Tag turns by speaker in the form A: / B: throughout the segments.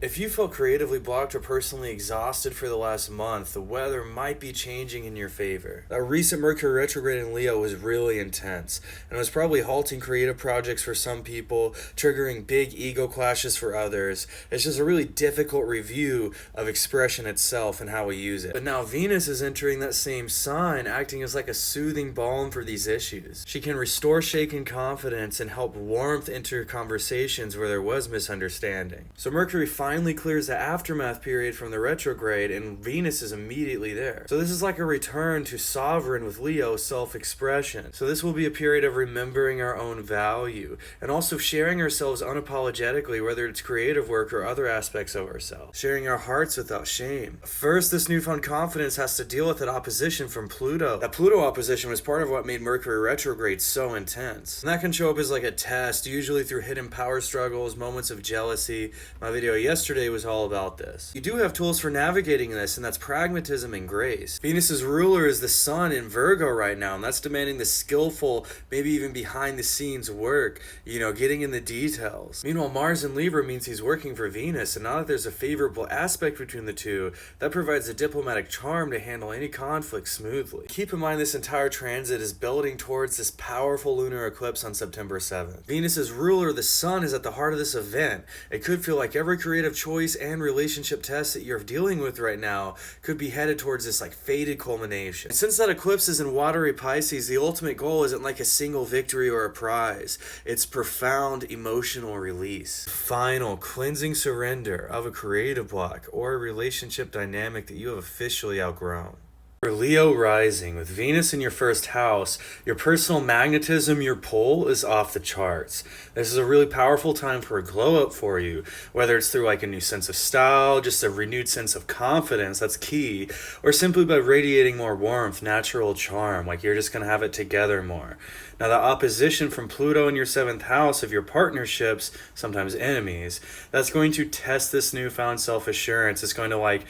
A: If you felt creatively blocked or personally exhausted for the last month, the weather might be changing in your favor. A recent Mercury retrograde in Leo was really intense, and was probably halting creative projects for some people, triggering big ego clashes for others. It's just a really difficult review of expression itself and how we use it. But now Venus is entering that same sign, acting as like a soothing balm for these issues. She can restore shaken confidence and help warmth enter conversations where there was misunderstanding. So Mercury finally clears the aftermath period from the retrograde, and Venus is immediately there. So this is like a return to sovereign with Leo self-expression. So this will be a period of remembering our own value and also sharing ourselves unapologetically, whether it's creative work or other aspects of ourselves. Sharing our hearts without shame. First, this newfound confidence has to deal with that opposition from Pluto. That Pluto opposition was part of what made Mercury retrograde so intense. And that can show up as like a test, usually through hidden power struggles, moments of jealousy. My video yesterday was all about this. You do have tools for navigating this, and that's pragmatism and grace. Venus's ruler is the sun in Virgo right now, and that's demanding the skillful, maybe even behind the scenes work, getting in the details. Meanwhile, Mars in Libra means he's working for Venus, and now that there's a favorable aspect between the two, that provides a diplomatic charm to handle any conflict smoothly. Keep in mind this entire transit is building towards this powerful lunar eclipse on September 7th. Venus's ruler, the sun, is at the heart of this event. It could feel like every creative choice and relationship test that you're dealing with right now could be headed towards this like fated culmination. And since that eclipse is in watery Pisces, the ultimate goal isn't like a single victory or a prize. It's profound emotional release. Final cleansing surrender of a creative block or a relationship dynamic that you have officially outgrown. For Leo rising, with Venus in your first house, your personal magnetism, your pull is off the charts. This is a really powerful time for a glow up for you, whether it's through like a new sense of style, just a renewed sense of confidence, that's key, or simply by radiating more warmth, natural charm, like you're just going to have it together more. Now the opposition from Pluto in your 7th house of your partnerships, sometimes enemies, that's going to test this newfound self-assurance. It's going to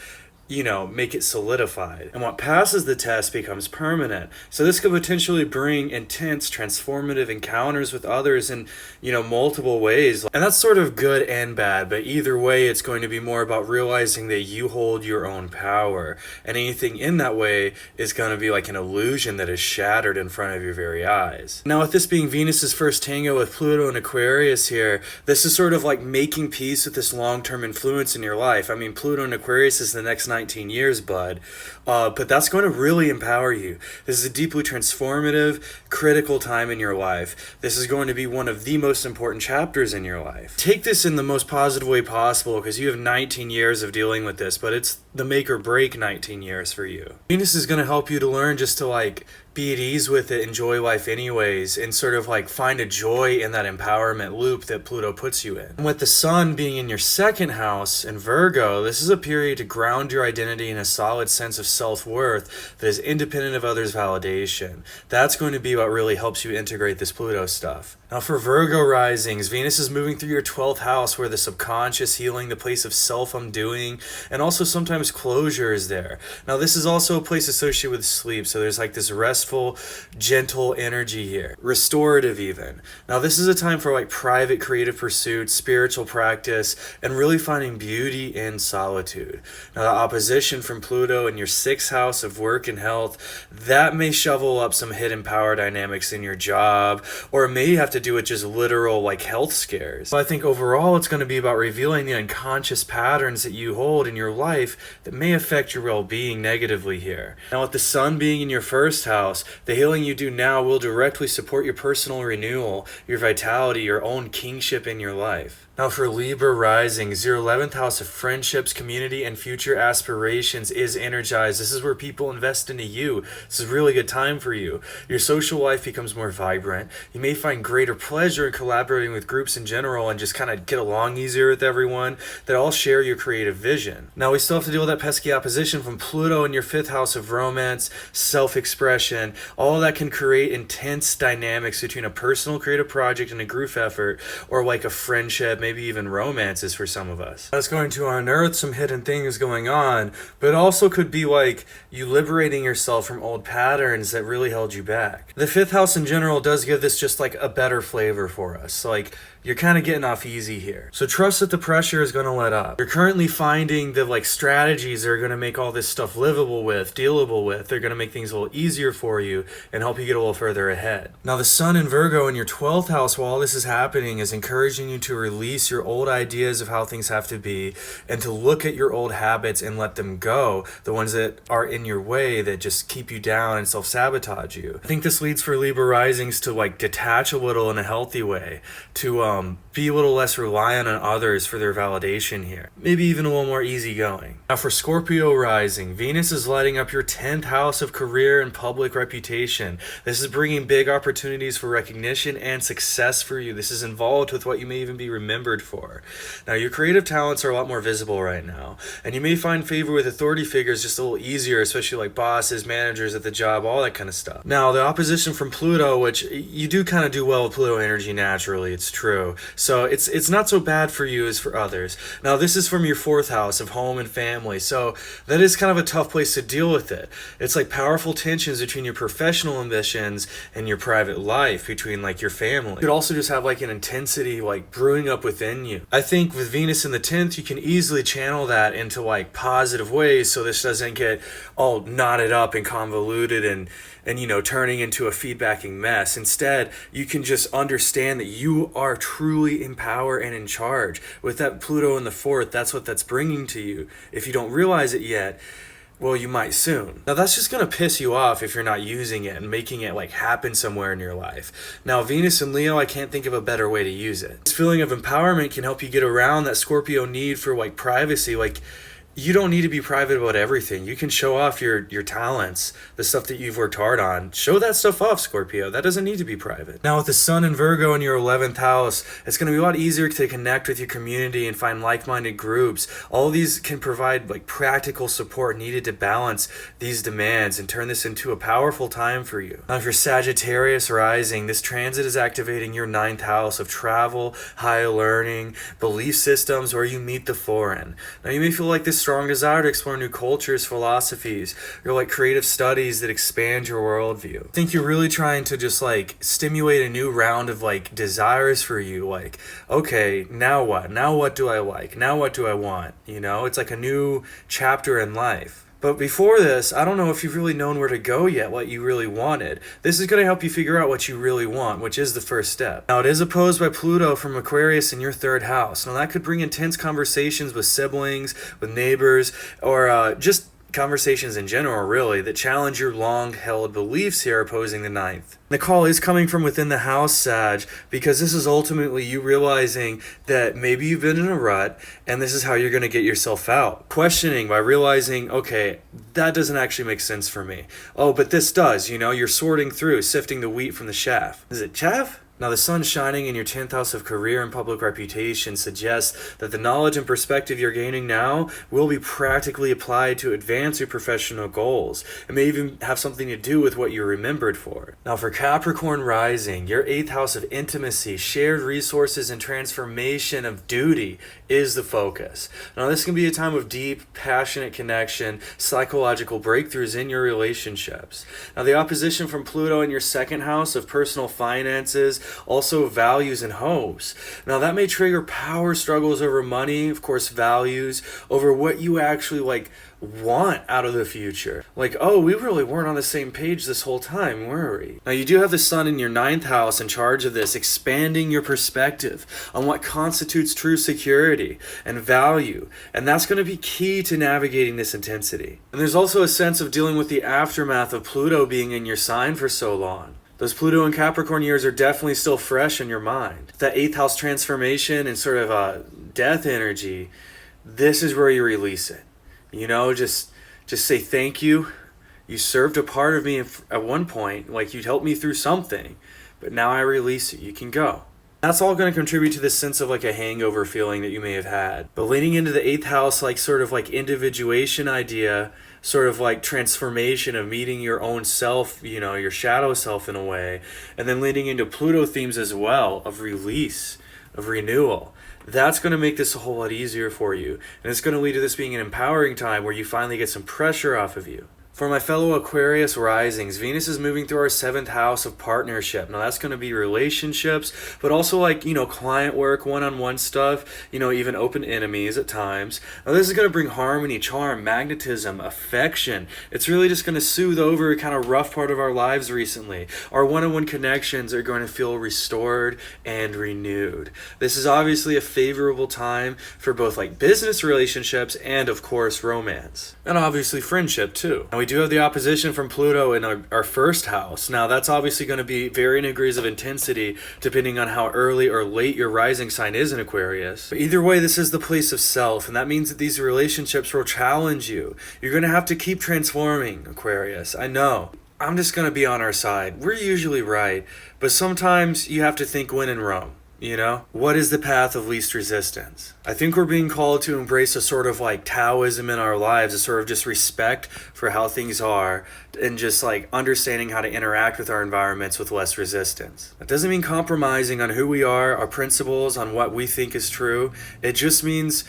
A: make it solidified. And what passes the test becomes permanent. So this could potentially bring intense, transformative encounters with others in, multiple ways. And that's sort of good and bad, but either way, it's going to be more about realizing that you hold your own power. And anything in that way is going to be like an illusion that is shattered in front of your very eyes. Now, with this being Venus's first tango with Pluto and Aquarius here, this is sort of like making peace with this long-term influence in your life. I mean, Pluto and Aquarius is the next 19 years, bud. But that's going to really empower you. This is a deeply transformative, critical time in your life. This is going to be one of the most important chapters in your life. Take this in the most positive way possible because you have 19 years of dealing with this, but it's the make or break 19 years for you. Venus is going to help you to learn just to be at ease with it, enjoy life anyways, and sort of find a joy in that empowerment loop that Pluto puts you in. And with the sun being in your 2nd house in Virgo, this is a period to ground your identity in a solid sense of self-worth that is independent of others' validation. That's going to be what really helps you integrate this Pluto stuff. Now for Virgo risings, Venus is moving through your 12th house where the subconscious healing, the place of self-undoing, and also sometimes closure is there. Now this is also a place associated with sleep, so there's this restful, gentle energy here. Restorative even. Now this is a time for private creative pursuits, spiritual practice, and really finding beauty in solitude. Now the opposition from Pluto in your 6th house of work and health, that may shovel up some hidden power dynamics in your job, or it may have to do with just literal health scares. But I think overall it's going to be about revealing the unconscious patterns that you hold in your life that may affect your well-being negatively here. Now with the sun being in your 1st house, the healing you do now will directly support your personal renewal, your vitality, your own kingship in your life. Now for Libra risings, your 11th house of friendships, community, and future aspirations is energized. This is where people invest into you. This is a really good time for you. Your social life becomes more vibrant. You may find greater pleasure in collaborating with groups in general and just kind of get along easier with everyone that all share your creative vision. Now we still have to deal with that pesky opposition from Pluto in your 5th house of romance, self-expression. All of that can create intense dynamics between a personal creative project and a group effort, or a friendship, maybe even romances for some of us. That's going to unearth some hidden things going on, but it also could be you liberating yourself from old patterns that really held you back. The 5th house in general does give this just a better flavor for us. you're kind of getting off easy here. So trust that the pressure is going to let up. You're currently finding the like strategies that are going to make all this stuff livable with, dealable with. They're going to make things a little easier for you and help you get a little further ahead. Now the sun in Virgo in your 12th house, while all this is happening, is encouraging you to release your old ideas of how things have to be and to look at your old habits and let them go. The ones that are in your way that just keep you down and self-sabotage you. I think this leads for Libra risings to like detach a little in a healthy way, to be a little less reliant on others for their validation here. Maybe even a little more easygoing. Now for Scorpio rising, Venus is lighting up your 10th house of career and public reputation. This is bringing big opportunities for recognition and success for you. This is involved with what you may even be remembered for. Now your creative talents are a lot more visible right now, and you may find favor with authority figures just a little easier, especially like bosses, managers at the job, all that kind of stuff. Now the opposition from Pluto, which you do kind of do well with Pluto energy naturally, it's true. So it's not so bad for you as for others. Now this is from your 4th house of home and family, so that is kind of a tough place to deal with it. It's like powerful tensions between your professional ambitions and your private life, between like your family. You could also just have like an intensity like brewing up within you. I think with Venus in the 10th, you can easily channel that into like positive ways, so this doesn't get all knotted up and convoluted and you know, turning into a feedbacking mess. Instead, you can just understand that you are truly in power and in charge. With that Pluto in the 4th, that's what that's bringing to you. If you don't realize it yet, well, you might soon. Now that's just going to piss you off if you're not using it and making it like happen somewhere in your life. Now Venus and Leo, I can't think of a better way to use it. This feeling of empowerment can help you get around that Scorpio need for like privacy. Like, you don't need to be private about everything. You can show off your talents, the stuff that you've worked hard on. Show that stuff off, Scorpio. That doesn't need to be private. Now with the sun in Virgo in your 11th house, it's going to be a lot easier to connect with your community and find like-minded groups. All of these can provide like practical support needed to balance these demands and turn this into a powerful time for you. Now if you're Sagittarius rising, this transit is activating your 9th house of travel, higher learning, belief systems, where you meet the foreign. Now you may feel like this strong desire to explore new cultures, philosophies, or like creative studies that expand your worldview. I think you're really trying to just like stimulate a new round of like desires for you. Like, okay, now what? Now what do I like? Now what do I want? You know, it's like a new chapter in life. But before this, I don't know if you've really known where to go yet, what you really wanted. This is going to help you figure out what you really want, which is the first step. Now, it is opposed by Pluto from Aquarius in your 3rd house. Now, that could bring intense conversations with siblings, with neighbors, or just conversations in general, really, that challenge your long-held beliefs here opposing the 9th. The call is coming from within the house, Sag, because this is ultimately you realizing that maybe you've been in a rut and this is how you're going to get yourself out. Questioning by realizing, okay, that doesn't actually make sense for me. Oh, but this does, you know, you're sorting through, sifting the wheat from the chaff. Is it chaff? Now, the sun shining in your 10th house of career and public reputation suggests that the knowledge and perspective you're gaining now will be practically applied to advance your professional goals. It may even have something to do with what you're remembered for. Now, for Capricorn rising, your 8th house of intimacy, shared resources, and transformation of duty is the focus. Now, this can be a time of deep, passionate connection, psychological breakthroughs in your relationships. Now, the opposition from Pluto in your 2nd house of personal finances, also values and hopes. Now that may trigger power struggles over money, of course values, over what you actually like want out of the future. Like, oh, we really weren't on the same page this whole time, were we? Now you do have the sun in your 9th house in charge of this, expanding your perspective on what constitutes true security and value, and that's going to be key to navigating this intensity. And there's also a sense of dealing with the aftermath of Pluto being in your sign for so long. Those Pluto and Capricorn years are definitely still fresh in your mind. That 8th house transformation and sort of death energy, this is where you release it. You know, just say thank you. You served a part of me at one point, like you'd helped me through something, but now I release it. You can go. That's all going to contribute to this sense of like a hangover feeling that you may have had. But leaning into the 8th house, like sort of like individuation idea, sort of like transformation of meeting your own self, you know, your shadow self in a way, and then leaning into Pluto themes as well of release, of renewal. That's going to make this a whole lot easier for you. And it's going to lead to this being an empowering time where you finally get some pressure off of you. For my fellow Aquarius risings, Venus is moving through our 7th house of partnership. Now that's going to be relationships, but also like, client work, one-on-one stuff, even open enemies at times. Now this is going to bring harmony, charm, magnetism, affection. It's really just going to soothe over a kind of rough part of our lives recently. Our one-on-one connections are going to feel restored and renewed. This is obviously a favorable time for both like business relationships and of course romance. And obviously friendship too. Now we do have the opposition from Pluto in our 1st house. Now that's obviously going to be varying degrees of intensity depending on how early or late your rising sign is in Aquarius. But either way, this is the place of self, and that means that these relationships will challenge you. You're going to have to keep transforming, Aquarius. I know. I'm just going to be on our side. We're usually right, but sometimes you have to think when in Rome. What is the path of least resistance? I think we're being called to embrace a sort of like Taoism in our lives, a sort of just respect for how things are and just like understanding how to interact with our environments with less resistance. That doesn't mean compromising on who we are, our principles, on what we think is true. It just means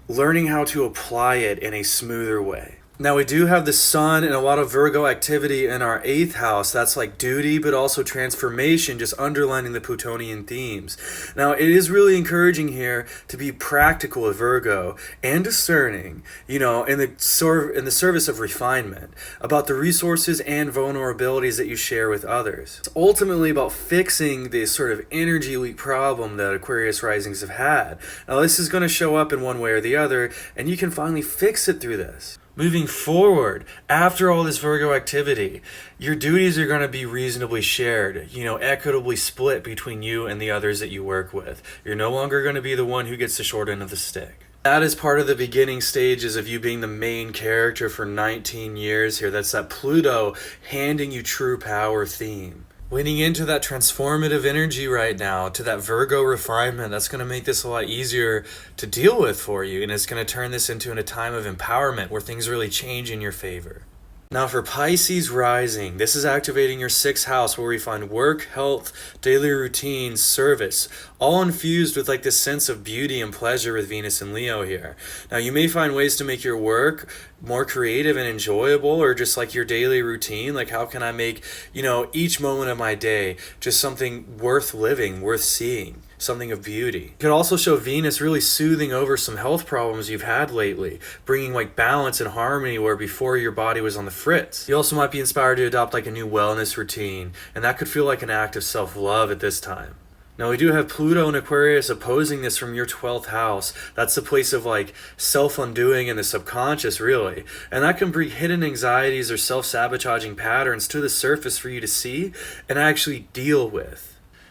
A: learning how to apply it in a smoother way. Now we do have the sun and a lot of Virgo activity in our 8th house. That's like duty, but also transformation, just underlining the Plutonian themes. Now it is really encouraging here to be practical with Virgo and discerning, in the service of refinement, about the resources and vulnerabilities that you share with others. It's ultimately about fixing this sort of energy leak problem that Aquarius risings have had. Now this is going to show up in one way or the other, and you can finally fix it through this. Moving forward, after all this Virgo activity, your duties are going to be reasonably shared, equitably split between you and the others that you work with. You're no longer going to be the one who gets the short end of the stick. That is part of the beginning stages of you being the main character for 19 years here. That's that Pluto handing you true power theme. Leaning into that transformative energy right now, to that Virgo refinement, that's going to make this a lot easier to deal with for you. And it's going to turn this into a time of empowerment where things really change in your favor. Now for Pisces rising, this is activating your 6th house where we find work, health, daily routines, service, all infused with like this sense of beauty and pleasure with Venus and Leo here. Now you may find ways to make your work more creative and enjoyable, or just like your daily routine, like how can I make, each moment of my day just something worth living, worth seeing. Something of beauty. It could also show Venus really soothing over some health problems you've had lately, bringing like balance and harmony where before your body was on the fritz. You also might be inspired to adopt like a new wellness routine, and that could feel like an act of self-love at this time. Now we do have Pluto and Aquarius opposing this from your 12th house. That's the place of like self-undoing in the subconscious really. And that can bring hidden anxieties or self-sabotaging patterns to the surface for you to see and actually deal with.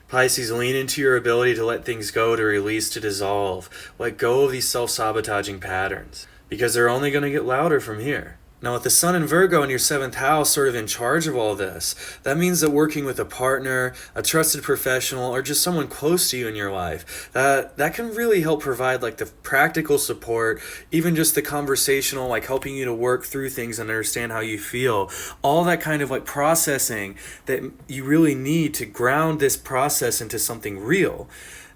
A: Pisces, lean into your ability to let things go, to release, to dissolve. Let go of these self-sabotaging patterns, because they're only going to get louder from here. Now with the Sun and Virgo in your 7th house sort of in charge of all this, that means that working with a partner, a trusted professional, or just someone close to you in your life, that can really help provide like the practical support, even just the conversational, like helping you to work through things and understand how you feel. All that kind of like processing that you really need to ground this process into something real.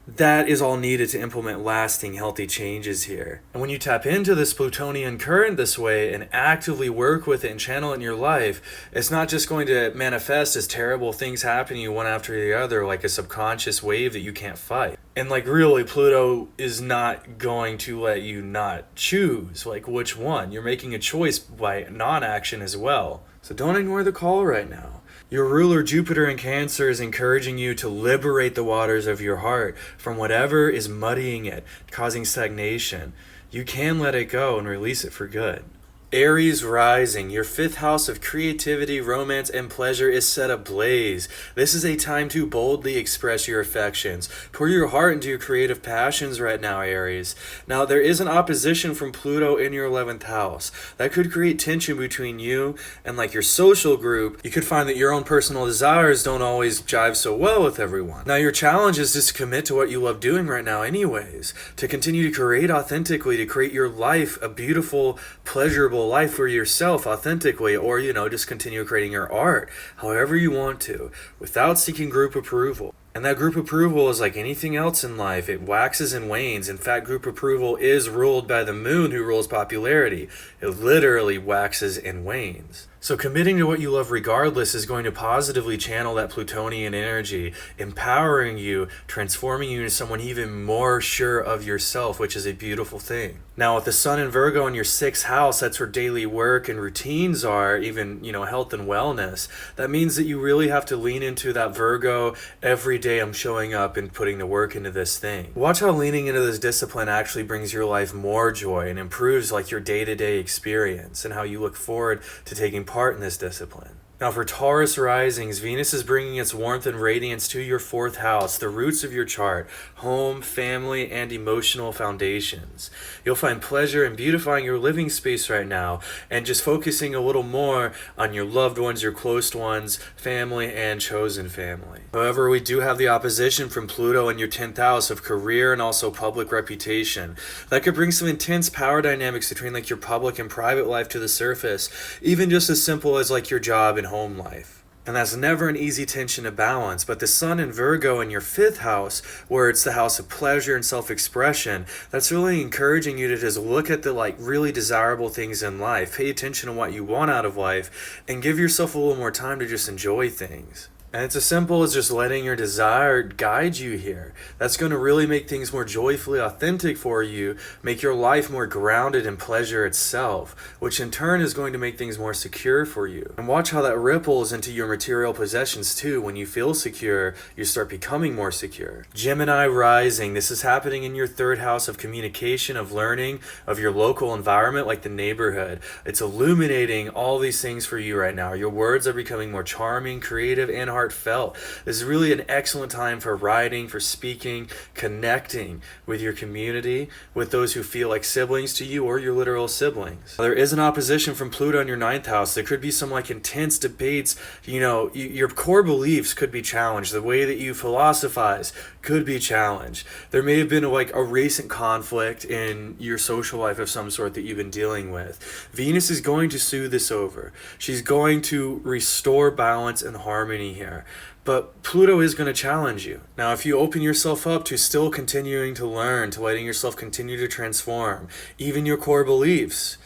A: That is all needed to implement lasting, healthy changes here. And when you tap into this Plutonian current this way and actively work with it and channel it in your life, it's not just going to manifest as terrible things happening to you one after the other, like a subconscious wave that you can't fight. And like really, Pluto is not going to let you not choose like which one. You're making a choice by non-action as well. So don't ignore the call right now. Your ruler Jupiter in Cancer is encouraging you to liberate the waters of your heart from whatever is muddying it, causing stagnation. You can let it go and release it for good. Aries rising, your 5th house of creativity, romance, and pleasure is set ablaze. This is a time to boldly express your affections. Pour your heart into your creative passions right now, Aries. Now, there is an opposition from Pluto in your 11th house. That could create tension between you and like your social group. You could find that your own personal desires don't always jive so well with everyone. Now, your challenge is just to commit to what you love doing right now anyways. To continue to create authentically, to create your life a beautiful, pleasurable life for yourself authentically, or just continue creating your art however you want to without seeking group approval. And that group approval is like anything else in life. It waxes and wanes. In fact, group approval is ruled by the moon, who rules popularity. It literally waxes and wanes. So committing to what you love regardless is going to positively channel that Plutonian energy, empowering you, transforming you into someone even more sure of yourself, which is a beautiful thing. Now with the Sun in Virgo in your 6th house, that's where daily work and routines are, even, health and wellness. That means that you really have to lean into that Virgo, every day I'm showing up and putting the work into this thing. Watch how leaning into this discipline actually brings your life more joy and improves like your day-to-day experience and how you look forward to taking part in this discipline. Now for Taurus risings, Venus is bringing its warmth and radiance to your 4th house, the roots of your chart, home, family, and emotional foundations. You'll find pleasure in beautifying your living space right now and just focusing a little more on your loved ones, your close ones, family, and chosen family. However, we do have the opposition from Pluto in your 10th house of career and also public reputation. That could bring some intense power dynamics between like your public and private life to the surface, even just as simple as like your job and home life. And that's never an easy tension to balance, but the Sun in Virgo in your 5th house, where it's the house of pleasure and self-expression, that's really encouraging you to just look at the like really desirable things in life, pay attention to what you want out of life, and give yourself a little more time to just enjoy things. And it's as simple as just letting your desire guide you here. That's going to really make things more joyfully authentic for you, make your life more grounded in pleasure itself, which in turn is going to make things more secure for you. And watch how that ripples into your material possessions too. When you feel secure, you start becoming more secure. Gemini rising, this is happening in your 3rd house of communication, of learning, of your local environment, like the neighborhood. It's illuminating all these things for you right now. Your words are becoming more charming, creative, and heartfelt. This is really an excellent time for writing, for speaking, connecting with your community, with those who feel like siblings to you or your literal siblings. There is an opposition from Pluto in your 9th house. There could be some like intense debates. Your core beliefs could be challenged. The way that you philosophize could be challenged. There may have been a recent conflict in your social life of some sort that you've been dealing with. Venus is going to soothe this over. She's going to restore balance and harmony here. But Pluto is going to challenge you. Now, if you open yourself up to still continuing to learn, to letting yourself continue to transform, even your core beliefs,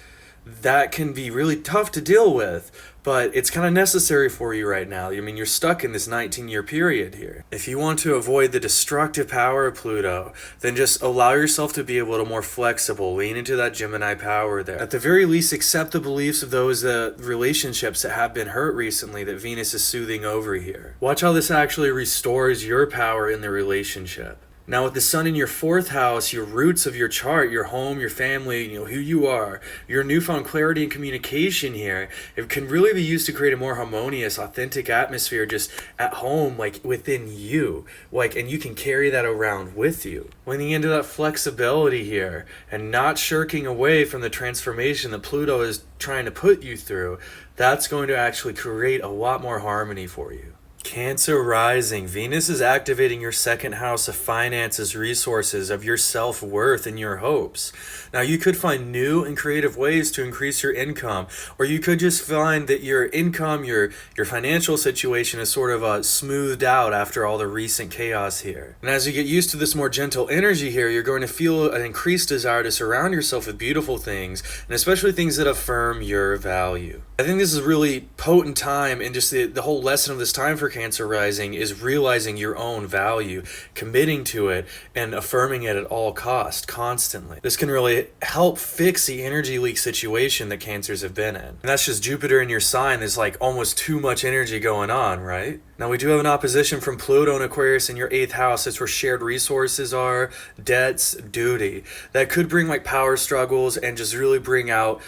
A: that can be really tough to deal with, but it's kind of necessary for you right now. I mean, you're stuck in this 19-year period here. If you want to avoid the destructive power of Pluto, then just allow yourself to be a little more flexible. Lean into that Gemini power there. At the very least, accept the beliefs of those relationships that have been hurt recently that Venus is soothing over here. Watch how this actually restores your power in the relationship. Now with the Sun in your 4th house, your roots of your chart, your home, your family, who you are, your newfound clarity and communication here, it can really be used to create a more harmonious, authentic atmosphere just at home, like within you. And you can carry that around with you. Leaning into that flexibility here and not shirking away from the transformation that Pluto is trying to put you through, that's going to actually create a lot more harmony for you. Cancer rising, Venus is activating your 2nd house of finances, resources, of your self-worth and your hopes. Now you could find new and creative ways to increase your income, or you could just find that your income, your financial situation is sort of smoothed out after all the recent chaos here. And as you get used to this more gentle energy here, you're going to feel an increased desire to surround yourself with beautiful things, and especially things that affirm your value. I think this is a really potent time, and just the whole lesson of this time for Cancer rising is realizing your own value, committing to it, and affirming it at all costs, constantly. This can really help fix the energy leak situation that Cancers have been in. And that's just Jupiter in your sign. There's like almost too much energy going on, right? Now we do have an opposition from Pluto and Aquarius in your 8th house. That's where shared resources are, debts, duty. That could bring like power struggles and just really bring out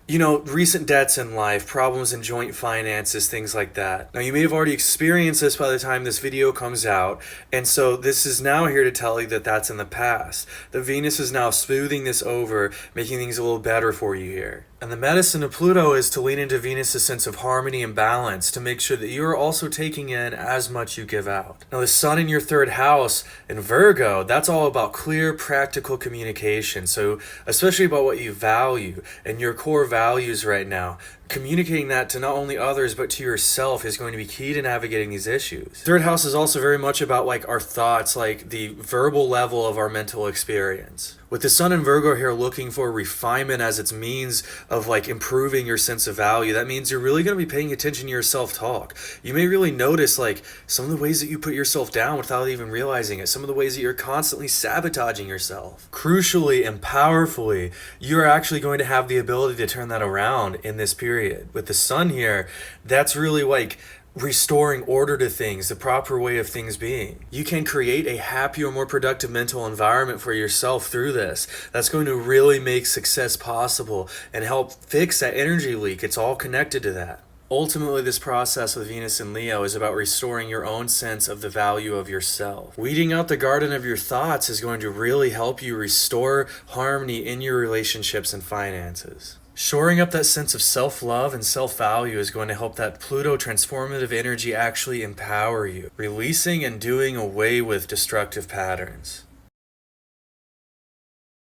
A: recent debts in life, problems in joint finances, things like that. Now, you may have already experienced this by the time this video comes out, and so this is now here to tell you that that's in the past. The Venus is now smoothing this over, making things a little better for you here. And the medicine of Pluto is to lean into Venus' sense of harmony and balance to make sure that you are also taking in as much you give out. Now the Sun in your 3rd house in Virgo, that's all about clear, practical communication. So especially about what you value and your core values right now. Communicating that to not only others but to yourself is going to be key to navigating these issues. 3rd house is also very much about like our thoughts, like the verbal level of our mental experience. With the Sun in Virgo here looking for refinement as its means of like improving your sense of value, that means you're really going to be paying attention to your self-talk. You may really notice like some of the ways that you put yourself down without even realizing it, some of the ways that you're constantly sabotaging yourself. Crucially and powerfully, you're actually going to have the ability to turn that around in this period. With the Sun here, that's really like restoring order to things, the proper way of things being. You can create a happier, more productive mental environment for yourself through this. That's going to really make success possible and help fix that energy leak. It's all connected to that. Ultimately, this process with Venus and Leo is about restoring your own sense of the value of yourself. Weeding out the garden of your thoughts is going to really help you restore harmony in your relationships and finances. Shoring up that sense of self-love and self-value is going to help that Pluto transformative energy actually empower you, releasing and doing away with destructive patterns.